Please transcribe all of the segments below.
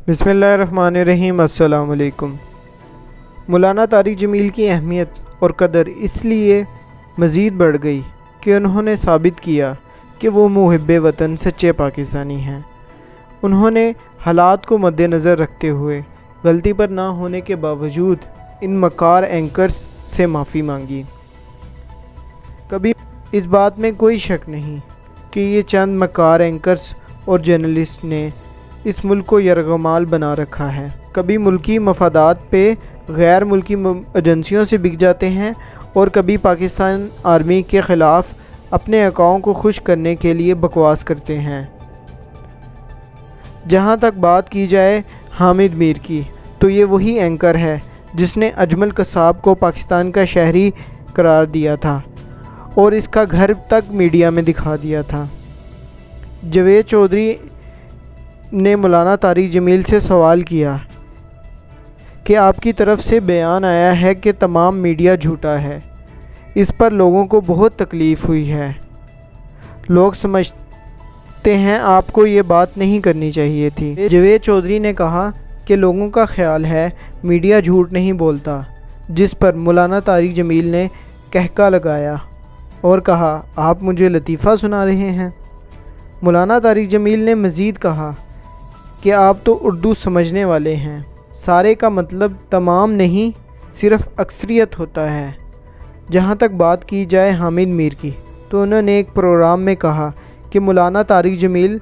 बिस्मिल्लाहिर्रहमानिर्रहीम। अस्सलाम वालेकुम। मौलाना तारिक जमील की अहमियत और कदर इसलिए मज़ीद बढ़ गई कि उन्होंने साबित किया कि वो मुहिब्बे वतन सच्चे पाकिस्तानी हैं। उन्होंने हालात को मद्देनज़र रखते हुए गलती पर ना होने के बावजूद इन मकार एंकर्स से माफ़ी मांगी। कभी इस बात में कोई शक नहीं कि ये चंद मकार एंकर्स और जर्नलिस्ट ने इस मुल्क को यरगमाल बना रखा है। कभी मुल्की मफादात पे गैर मुल्की एजेंसियों से बिक जाते हैं और कभी पाकिस्तान आर्मी के ख़िलाफ़ अपने अकाओं को खुश करने के लिए बकवास करते हैं। जहाँ तक बात की जाए हामिद मीर की, तो ये वही एंकर है जिसने अजमल कसाब को पाकिस्तान का शहरी करार दिया था और इसका घर तक मीडिया में दिखा दिया था। जावेद चौधरी ने मौलाना तारिक जमील से सवाल किया कि आपकी तरफ से बयान आया है कि तमाम मीडिया झूठा है। इस पर लोगों को बहुत तकलीफ़ हुई है। लोग समझते हैं आपको ये बात नहीं करनी चाहिए थी। जावेद चौधरी ने कहा कि लोगों का ख्याल है मीडिया झूठ नहीं बोलता, जिस पर मौलाना तारिक जमील ने कहका लगाया और कहा, आप मुझे लतीफ़ा सुना रहे हैं। मौलाना तारिक जमील ने मज़ीद कहा कि आप तो उर्दू समझने वाले हैं, सारे का मतलब तमाम नहीं सिर्फ़ अक्सरियत होता है। जहाँ तक बात की जाए हामिद मीर की, तो उन्होंने एक प्रोग्राम में कहा कि मौलाना तारिक जमील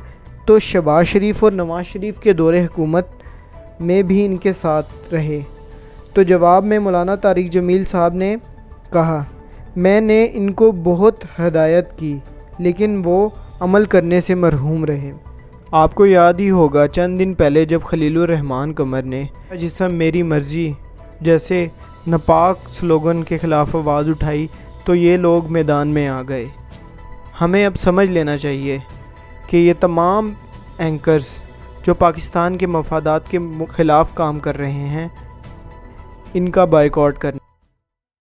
तो शहबाज शरीफ और नवाज़ शरीफ के दौरे हुकूमत में भी इनके साथ रहे। तो जवाब में मौलाना तारिक जमील साहब ने कहा, मैंने इनको बहुत हदायत की लेकिन वो अमल करने से मरहूम रहे। आपको याद ही होगा चंद दिन पहले जब खलीलुर रहमान कमर ने जिस्म मेरी मर्ज़ी जैसे नापाक स्लोगन के ख़िलाफ़ आवाज़ उठाई तो ये लोग मैदान में आ गए। हमें अब समझ लेना चाहिए कि ये तमाम एंकर्स जो पाकिस्तान के मफादात के ख़िलाफ़ काम कर रहे हैं, इनका बायकॉट करना